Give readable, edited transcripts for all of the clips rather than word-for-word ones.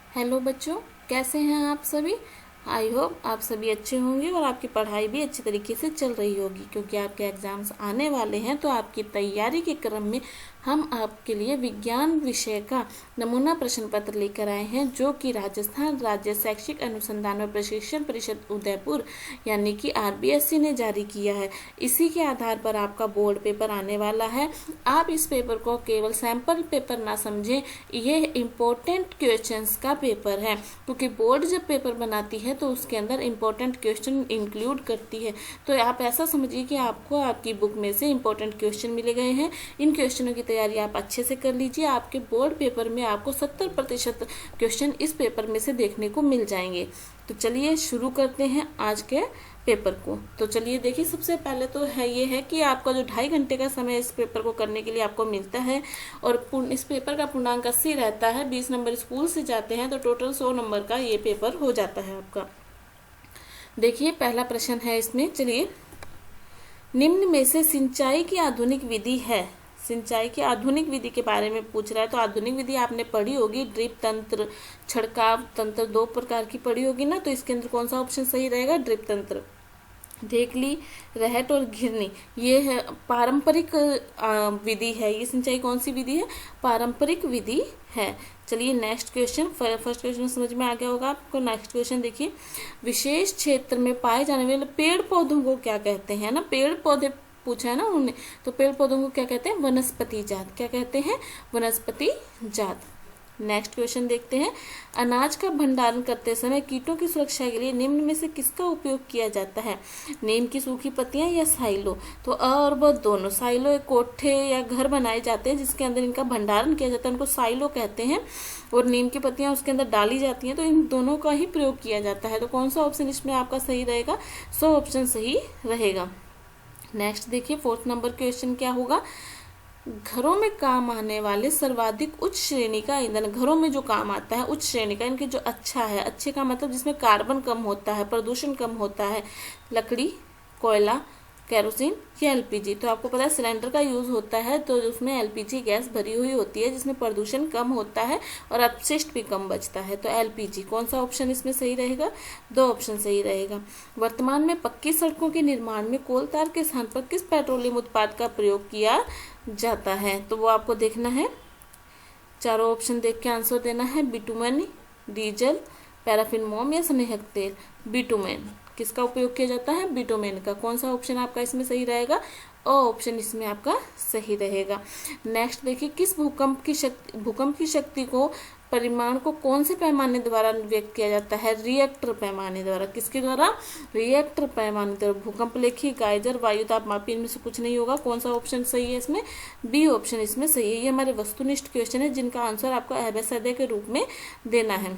Hello बच्चों, कैसे हैं आप सभी। आई होप आप सभी अच्छे होंगे और आपकी पढ़ाई भी अच्छी तरीके से चल रही होगी, क्योंकि आपके एग्ज़ाम्स आने वाले हैं। तो आपकी तैयारी के क्रम में हम आपके लिए विज्ञान विषय का नमूना प्रश्न पत्र लेकर आए हैं, जो कि राजस्थान राज्य शैक्षिक अनुसंधान और प्रशिक्षण परिषद उदयपुर यानी कि आरबीएससी ने जारी किया है। इसी के आधार पर आपका बोर्ड पेपर आने वाला है। आप इस पेपर को केवल सैंपल पेपर ना समझें, ये इम्पोर्टेंट क्वेश्चंस का पेपर है, क्योंकि बोर्ड जब पेपर बनाती है तो उसके अंदर इम्पोर्टेंट क्वेश्चन इंक्लूड करती है। तो आप ऐसा समझिए कि आपको आपकी बुक में से इम्पोर्टेंट क्वेश्चन मिले गए हैं। इन क्वेश्चनों की तैयारी आप अच्छे से कर लीजिए। आपके बोर्ड पेपर में आपको 70% क्वेश्चन इस पेपर में से देखने को मिल जाएंगे। तो चलिए शुरू करते हैं आज के पेपर को। तो चलिए देखिए, सबसे पहले तो है ये है कि आपका जो 2.5 घंटे का समय इस पेपर को करने के लिए आपको मिलता है, और इस पेपर का पूर्णांक 80 रहता है। 20 नंबर स्कूल से जाते हैं, तो टोटल 100 नंबर का ये पेपर हो जाता है आपका। देखिए पहला प्रश्न है इसमें, चलिए। निम्न में से सिंचाई की आधुनिक विधि है। सिंचाई की आधुनिक विधि के बारे में पूछ रहा है। तो आधुनिक विधि आपने पढ़ी होगी, ड्रिप तंत्र, छिड़काव तंत्र, 2 प्रकार की पढ़ी होगी ना। तो इसके अंदर कौन सा ऑप्शन सही रहेगा? ड्रिप तंत्र। धेकली, रहट और घिरनी, ये है पारंपरिक विधि है। ये सिंचाई कौन सी विधि है? पारंपरिक विधि है। चलिए नेक्स्ट क्वेश्चन, फर्स्ट क्वेश्चन समझ में आ गया होगा आपको। नेक्स्ट क्वेश्चन देखिए, विशेष क्षेत्र में पाए जाने वाले पेड़ पौधों को क्या कहते हैं ना। पेड़ पौधे पूछा है ना उन्होंने, तो पेड़ पौधों को क्या कहते हैं? वनस्पति जात। क्या कहते हैं? वनस्पति जात। नेक्स्ट क्वेश्चन देखते हैं, अनाज का भंडारण करते समय कीटों की सुरक्षा के लिए निम्न में से किसका उपयोग किया जाता है? नीम की सूखी पत्तियां या साइलो? तो अ और ब दोनों। साइलो एक कोठे या घर बनाए जाते हैं जिसके अंदर इनका भंडारण किया जाता है, उनको साइलो कहते हैं। और नीम की पत्तियां उसके अंदर डाली जाती हैं, तो इन दोनों का ही प्रयोग किया जाता है। तो कौन सा ऑप्शन इसमें आपका सही रहेगा? सो ऑप्शन सही रहेगा। नेक्स्ट देखिए, 4th नंबर क्वेश्चन क्या होगा? घरों में काम आने वाले सर्वाधिक उच्च श्रेणी का ईंधन, घरों में जो काम आता है उच्च श्रेणी का, इनके जो अच्छा है, अच्छे का मतलब जिसमें कार्बन कम होता है, प्रदूषण कम होता है, लकड़ी, कोयला, केरोसिन या एलपीजी। तो आपको पता है सिलेंडर का यूज होता है, तो उसमें एलपीजी गैस भरी हुई होती है जिसमें प्रदूषण कम होता है और अपशिष्ट भी कम बचता है। तो एलपीजी। कौन सा ऑप्शन इसमें सही रहेगा? 2 ऑप्शन सही रहेगा। वर्तमान में पक्की सड़कों के निर्माण में कोल तार के स्थान पर किस पेट्रोलियम उत्पाद का प्रयोग किया जाता है? तो वो आपको देखना है, चारों ऑप्शन देख के आंसर देना है। बिटुमेन, डीजल, पैराफिन मोम या स्नेहक तेल। बिटुमेन। किसका उपयोग किया जाता है? बिटुमेन का। कौन सा ऑप्शन आपका इसमें सही रहेगा? ऑप्शन इसमें आपका सही रहेगा। नेक्स्ट देखिए, किस भूकंप की शक्ति को परिमाण को कौन से पैमाने द्वारा व्यक्त किया जाता है? रिएक्टर पैमाने द्वारा। किसके द्वारा? रिएक्टर पैमाने द्वारा। भूकंप लेखी, गाइजर, वायु तापमापी, इनमें से कुछ नहीं होगा। कौन सा ऑप्शन सही है इसमें? बी ऑप्शन इसमें सही है। ये हमारे वस्तुनिष्ठ क्वेश्चन है जिनका आंसर आपको एबेसडे के रूप में देना है।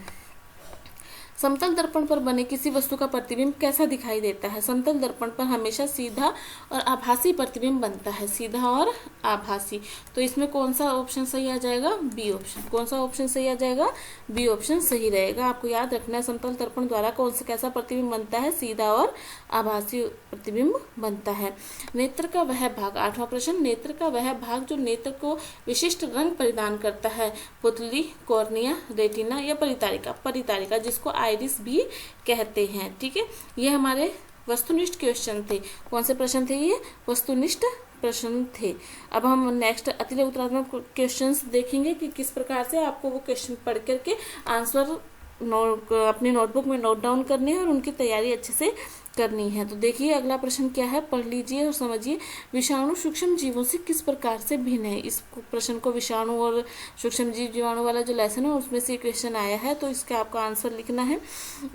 समतल दर्पण पर बने किसी वस्तु का प्रतिबिंब कैसा दिखाई देता है? समतल दर्पण पर हमेशा सीधा और आभासी प्रतिबिंब बनता है, सीधा और आभासी। तो इसमें कौन सा ऑप्शन सही आ जाएगा? B option. कौन सा ऑप्शन सही आ जाएगा? बी ऑप्शन सही रहेगा। आपको याद रखना है, समतल दर्पण द्वारा कौन सा कैसा प्रतिबिंब बनता है? सीधा और आभासी प्रतिबिंब बनता है। नेत्र का वह भाग, 8वां प्रश्न, नेत्र का वह भाग जो नेत्र को विशिष्ट रंग प्रदान करता है, पुतली, कॉर्निया, रेटिना या परितारिका। परितारिका, जिसको आइरिस भी कहते हैं। ठीक है, ये हमारे वस्तुनिष्ठ क्वेश्चन थे। कौन से प्रश्न थे ये? वस्तुनिष्ठ प्रश्न थे। अब हम नेक्स्ट अतिरिक्त उत्तरात्मक क्वेश्चंस देखेंगे कि किस प्रकार से आपको वो क्वेश्चन पढ़ करके आंसर अपनी नोटबुक में नोट डाउन करने हैं और उनकी तैयारी अच्छे से करनी है। तो देखिए अगला प्रश्न क्या है, पढ़ लीजिए और समझिए। विषाणु सूक्ष्म जीवों से किस प्रकार से भिन्न है? इस प्रश्न को विषाणु और सूक्ष्म जीव जीवाणु वाला जो लेसन है उसमें से क्वेश्चन आया है, तो इसका आपको आंसर लिखना है।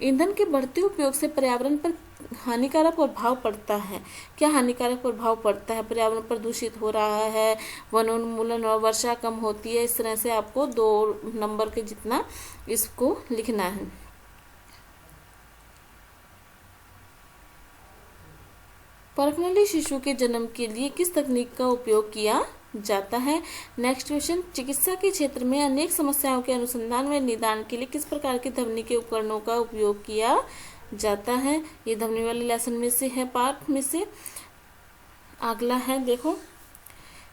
ईंधन के बढ़ते उपयोग से पर्यावरण पर हानिकारक प्रभाव पड़ता है। क्या हानिकारक प्रभाव पड़ता है? पर्यावरण प्रदूषित हो रहा है, वनोन्मूलन और वर्षा कम होती है। इस तरह से आपको 2 नंबर के जितना इसको लिखना है। परखनली शिशु के जन्म के लिए किस तकनीक का उपयोग किया जाता है? नेक्स्ट क्वेश्चन, चिकित्सा के क्षेत्र में अनेक समस्याओं के अनुसंधान व निदान के लिए किस प्रकार के ध्वनि के उपकरणों का उपयोग किया जाता है? ये ध्वनि वाले लेसन में से है, पार्ट में से। अगला है देखो,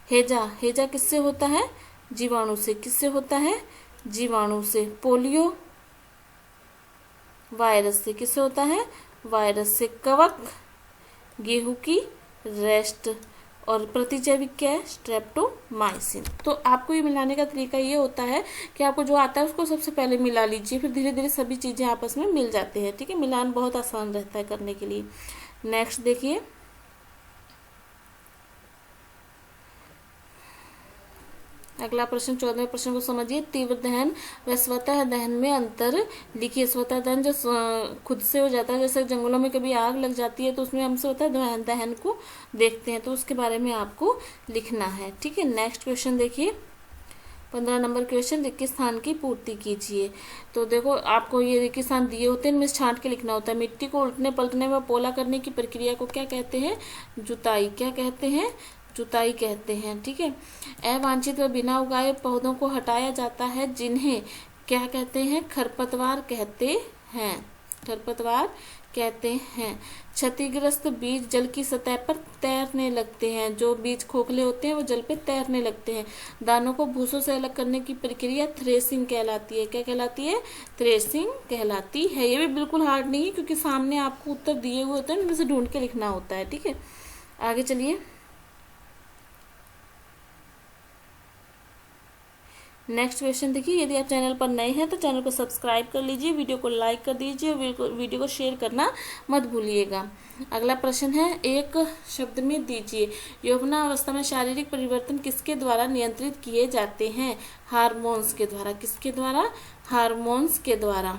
हेजा। हेजा किससे होता है? जीवाणु से। किससे होता है? जीवाणु से। पोलियो वायरस से किससे होता है? वायरस से कवक, गेहूं की रेस्ट, और प्रतिजैविक क्या है? स्ट्रेप्टोमाइसिन। तो आपको ये मिलाने का तरीका ये होता है कि आपको जो आता है उसको सबसे पहले मिला लीजिए, फिर धीरे धीरे सभी चीज़ें आपस में मिल जाती हैं। ठीक है, मिलान बहुत आसान रहता है करने के लिए। नेक्स्ट देखिए, अगला प्रश्न 14वें प्रश्न को समझिए। तीव्र दहन व स्वतः दहन में अंतर लिखिए। स्वतः दहन जो खुद से हो जाता है, जैसे जंगलों में कभी आग लग जाती है तो उसमें हम स्वतः दहन को देखते हैं, तो उसके बारे में आपको लिखना है। ठीक है, नेक्स्ट क्वेश्चन देखिए, 15 नंबर क्वेश्चन, रिक्त स्थान की पूर्ति कीजिए। तो देखो आपको ये रिक्त स्थान दिए होते हैं, इनमें छांट के लिखना होता है। मिट्टी को उलटने पलटने व पोला करने की प्रक्रिया को क्या कहते हैं? जुताई। क्या कहते हैं? जुताई कहते हैं। ठीक है, अवांछित व बिना उगाए पौधों को हटाया जाता है, जिन्हें क्या कहते हैं? खरपतवार कहते हैं। खरपतवार कहते हैं। क्षतिग्रस्त बीज जल की सतह पर तैरने लगते हैं। जो बीज खोखले होते हैं वो जल पे तैरने लगते हैं। दानों को भूसों से अलग करने की प्रक्रिया थ्रेसिंग कहलाती है। क्या कहलाती है? थ्रेसिंग कहलाती है। ये भी बिल्कुल हार्ड नहीं है, क्योंकि सामने आपको उत्तर दिए हुए होते हैं, उनमें से ढूंढ के लिखना होता है। ठीक है, आगे चलिए। नेक्स्ट क्वेश्चन देखिए, यदि आप चैनल पर नए हैं तो चैनल को सब्सक्राइब कर लीजिए, वीडियो को लाइक कर दीजिए, वीडियो को शेयर करना मत भूलिएगा। अगला प्रश्न है, एक शब्द में दीजिए। यौवनावस्था में शारीरिक परिवर्तन किसके द्वारा नियंत्रित किए जाते हैं? हार्मोन्स के द्वारा। किसके द्वारा? हार्मोन्स के द्वारा।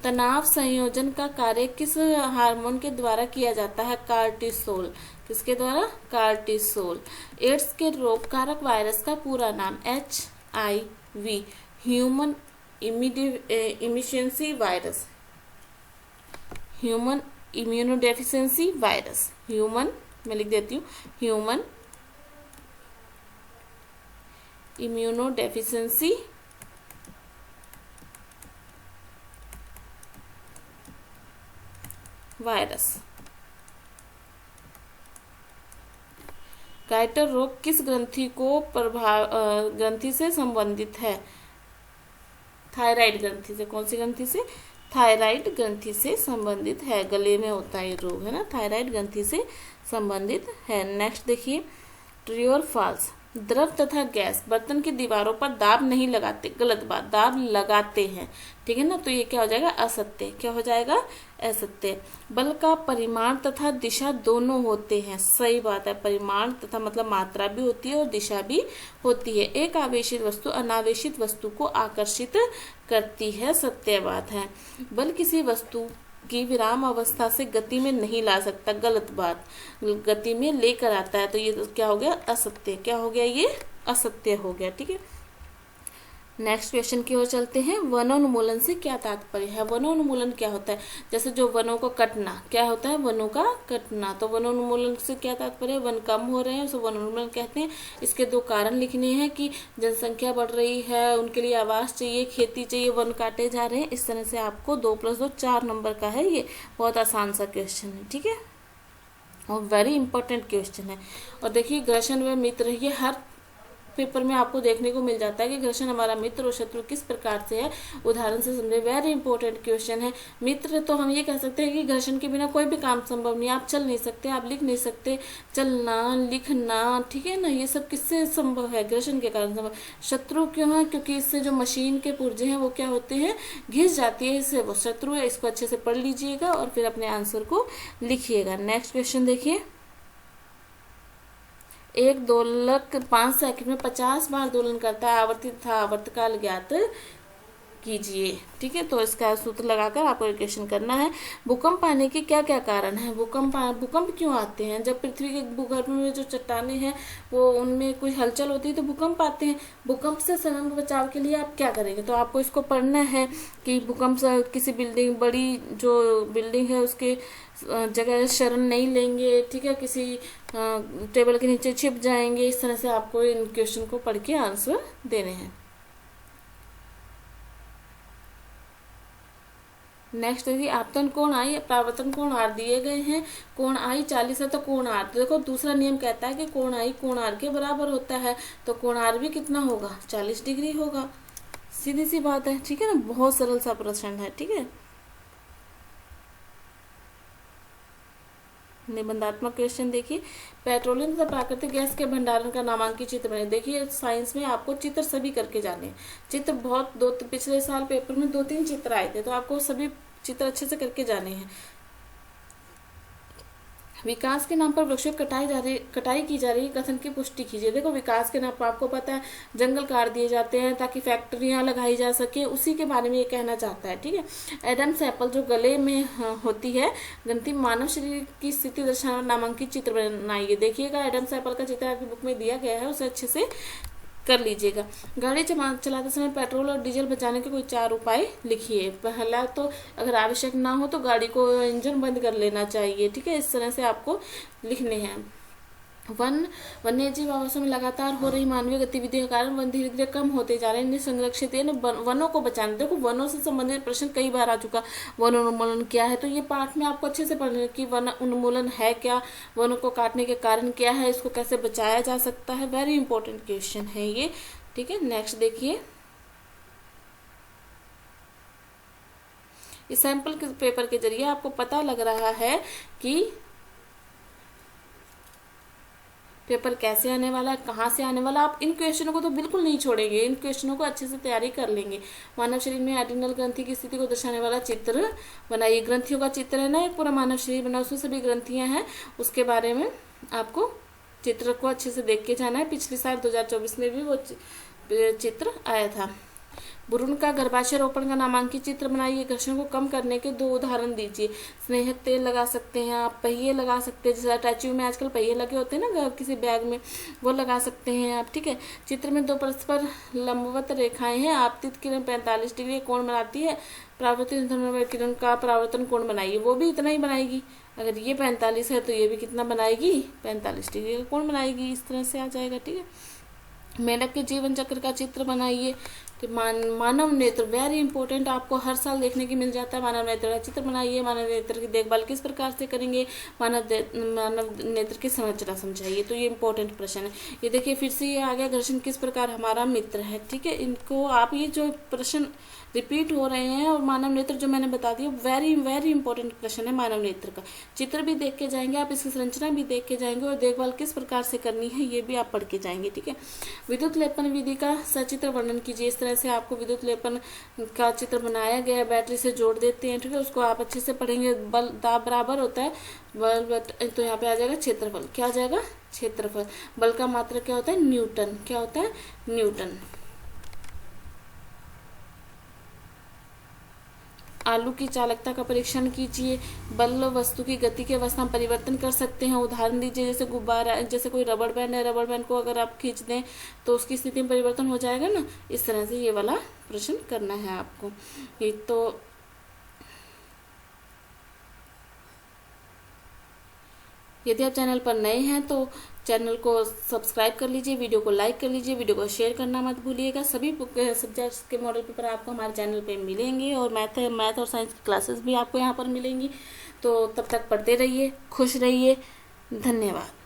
तनाव संयोजन का कार्य किस हार्मोन के द्वारा किया जाता है? कार्टिसोल। किसके द्वारा? कार्टिसोल। एड्स के रोग कारक वायरस का पूरा नाम? HIV, human immunodeficiency virus. Human immunodeficiency virus. Human, मैं लिख देती हूँ, ह्यूमन इम्यूनोडेफिशिएंसी वायरस। गाइटर रोग किस ग्रंथि को ग्रंथि से संबंधित है? थायराइड ग्रंथि से। कौन सी ग्रंथि से? थायराइड ग्रंथि से संबंधित है। गले में होता है ये रोग, है ना, थायराइड ग्रंथि से संबंधित है। नेक्स्ट देखिए, ट्रू और फॉल्स। द्रव तथा गैस बर्तन की दीवारों पर दाब नहीं लगाते। गलत बात, दाब लगाते हैं। ठीक है ना, तो ये क्या हो जाएगा? असत्य। क्या हो जाएगा? असत्य। बल का परिमाण तथा दिशा दोनों होते हैं। सही बात है, परिमाण तथा मतलब मात्रा भी होती है और दिशा भी होती है। एक आवेशित वस्तु अनावेशित वस्तु को आकर्षित करती है। सत्य बात है। बल किसी वस्तु की विराम अवस्था से गति में नहीं ला सकता। गलत बात, गति में लेकर आता है। तो ये तो क्या हो गया? असत्य। क्या हो गया? ये असत्य हो गया। ठीक है, नेक्स्ट क्वेश्चन की ओर चलते हैं। वनोन्मूलन से क्या तात्पर्य है? वनोन्मूलन क्या होता है? जैसे जो वनों को कटना, क्या होता है? वनों का कटना। तो वनोन्मूलन से क्या तात्पर्य है? वन कम हो रहे हैं, उसे वनोन्मूलन कहते हैं। इसके दो कारण लिखने हैं कि जनसंख्या बढ़ रही है, उनके लिए आवास चाहिए, खेती चाहिए, वन काटे जा रहे हैं। इस तरह से आपको 2 + 2 4 नंबर का है। ये बहुत आसान सा क्वेश्चन है। ठीक है, और वेरी इंपॉर्टेंट क्वेश्चन है। और देखिए, घर्षण व मित्र, ये हर पेपर में आपको देखने को मिल जाता है कि घर्षण हमारा मित्र और शत्रु किस प्रकार से है। उदाहरण से समझे, वेरी इंपॉर्टेंट क्वेश्चन है। मित्र तो हम ये कह सकते हैं कि घर्षण के बिना कोई भी काम संभव नहीं। आप चल नहीं सकते, आप लिख नहीं सकते। चलना, लिखना, ठीक है ना, ये सब किससे संभव है? घर्षण के कारण संभव। शत्रु क्यों है? क्योंकि इससे जो मशीन के पुर्जे हैं वो क्या होते हैं? घिस जाती है, इससे वो शत्रु है। इसको अच्छे से पढ़ लीजिएगा और फिर अपने आंसर को लिखिएगा। नेक्स्ट क्वेश्चन देखिए, एक दोलक 5 सेकंड में 50 बार दोलन करता है। आवर्ती तथा आवर्तकाल ज्ञात कीजिए। ठीक है, तो इसका सूत्र लगाकर आपको इक्वेशन करना है। भूकंप आने के क्या क्या कारण है? भूकंप क्यों आते हैं? जब पृथ्वी के भूगर्भ में जो चट्टानें हैं वो उनमें कोई हलचल होती है तो भूकंप आते हैं। भूकंप से स्वयं बचाव के लिए आप क्या करेंगे? तो आपको इसको पढ़ना है कि भूकंप से किसी बिल्डिंग, बड़ी जो बिल्डिंग है उसके जगह शरण नहीं लेंगे। ठीक है, किसी टेबल के नीचे छिप जाएंगे। इस तरह से आपको इन क्वेश्चन को पढ़ के आंसर देने हैं। नेक्स्ट यदि आपतन कोण आई, परावर्तन कोण आर दिए गए हैं। कोण आई 40 है तो कोण आर, तो देखो दूसरा नियम कहता है कि कोण आई कोण आर के बराबर होता है। तो कोण आर भी कितना होगा? 40 डिग्री होगा। सीधी सी बात है। ठीक है ना, बहुत सरल सा प्रश्न है। ठीक है, निबंधात्मक क्वेश्चन देखिए, पेट्रोलियम तथा प्राकृतिक गैस के भंडारण का नामांकित चित्र बने। देखिए साइंस में आपको चित्र सभी करके जाने हैं। चित्र बहुत पिछले साल पेपर में 2-3 चित्र आए थे, तो आपको सभी चित्र अच्छे से करके जाने हैं। विकास के नाम पर वृक्षों की कटाई की जा रही है, कथन की पुष्टि कीजिए। देखो विकास के नाम पर आपको पता है जंगल काट दिए जाते हैं ताकि फैक्ट्रियां लगाई जा सके, उसी के बारे में ये कहना चाहता है। ठीक है, एडम्स एप्पल जो गले में होती है ग्रंथि मानव शरीर की स्थिति दर्शाना नामांकित चित्र बनाइए। देखिएगा एडम्स एप्पल का चित्र आपकी बुक में दिया गया है, उसे अच्छे से कर लीजिएगा। गाड़ी चलाते समय पेट्रोल और डीजल बचाने के कोई 4 उपाय लिखिए। पहला तो अगर आवश्यक ना हो तो गाड़ी को इंजन बंद कर लेना चाहिए। ठीक है, इस तरह से आपको लिखने हैं। वन्यजीव आवासों में लगातार हो रही मानवीय गतिविधियों के कारण वन धीरे धीरे कम होते जा रहे हैं, इन्हें संरक्षित वनों को बचाने। देखो वनों से संबंधित प्रश्न कई बार आ चुका, वन उन्मूलन क्या है, तो ये पाठ में आपको अच्छे से पढ़ना है कि वन उन्मूलन है क्या, वनों को काटने के कारण क्या है, इसको कैसे बचाया जा सकता है। वेरी इंपॉर्टेंट क्वेश्चन है ये। ठीक है, नेक्स्ट देखिए, इस सैंपल के पेपर के जरिए आपको पता लग रहा है कि पेपर कैसे आने वाला है, कहाँ से आने वाला। आप इन क्वेश्चनों को तो बिल्कुल नहीं छोड़ेंगे, इन क्वेश्चनों को अच्छे से तैयारी कर लेंगे। मानव शरीर में एडिनल ग्रंथि की स्थिति को दर्शाने वाला चित्र बनाइए। ग्रंथियों का चित्र है ना, एक पूरा मानव शरीर बना, उसमें सभी ग्रंथियां हैं, उसके बारे में आपको चित्र को अच्छे से देख के जाना है। पिछले साल 2024 में भी वो चित्र आया था। भ्रूण का गर्भाशय रोपण का नामांकित चित्र बनाइए। घर्षण को कम करने के 2 उदाहरण दीजिए। स्नेहक तेल लगा सकते हैं आप, पहिए लगा सकते हैं, जैसे अटैची में आजकल पहिए लगे होते हैं ना किसी बैग में, वो लगा सकते हैं आप। ठीक है, चित्र में 2 परस्पर लंबवत रेखाएं हैं। आपतित किरण 45 डिग्री कोण बनाती है। परावर्तित किरण का परावर्तन कोण बनाइए, वो भी इतना ही बनाएगी। अगर ये 45 है तो ये भी कितना बनाएगी, 45 डिग्री का कोण बनाएगी। इस तरह से आ जाएगा। ठीक है, मेंढक के जीवन चक्र का चित्र बनाइए। तो मानव नेत्र वेरी इंपॉर्टेंट, आपको हर साल देखने की मिल जाता है। मानव नेत्र का चित्र बनाइए। मानव नेत्र की देखभाल किस प्रकार से करेंगे, मानव नेत्र की संरचना समझाइए। तो ये इंपॉर्टेंट प्रश्न है। ये देखिए फिर से ये आ गया, घर्षण किस प्रकार हमारा मित्र है। ठीक है, इनको आप ये जो प्रश्न रिपीट हो रहे हैं और मानव नेत्र जो मैंने बता दिया वेरी वेरी इंपॉर्टेंट प्रश्न है। मानव नेत्र का चित्र भी देख के जाएंगे आप, इसकी संरचना भी देख के जाएंगे और देखभाल किस प्रकार से करनी है ये भी आप पढ़ के जाएंगे। ठीक है, विद्युत लेपन विधि का सचित्र वर्णन कीजिए। इस तरह से आपको विद्युत लेपन का चित्र बनाया गया है, बैटरी से जोड़ देते हैं। ठीक है, उसको आप अच्छे से पढ़ेंगे। बल दाब बराबर होता है बल, तो यहाँ पे आ जाएगा क्षेत्रफल। क्या आ जाएगा, क्षेत्रफल। बल का मात्रक क्या होता है, न्यूटन। क्या होता है, न्यूटन। आलू की चालकता का परीक्षण कीजिए। बल वस्तु की गति के अवस्था में परिवर्तन कर सकते हैं। उदाहरण दीजिए, जैसे गुब्बारा, जैसे कोई रबड़ बैंड है, रबड़ बैंड को अगर आप खींच दें तो उसकी स्थिति में परिवर्तन हो जाएगा ना। इस तरह से ये वाला प्रश्न करना है आपको। ये तो यदि आप चैनल पर नए हैं तो चैनल को सब्सक्राइब कर लीजिए, वीडियो को लाइक कर लीजिए, वीडियो को शेयर करना मत भूलिएगा। सभी सब्जेक्ट्स के मॉडल पेपर आपको हमारे चैनल पे मिलेंगे और मैथ और साइंस की क्लासेस भी आपको यहाँ पर मिलेंगी। तो तब तक पढ़ते रहिए, खुश रहिए। धन्यवाद।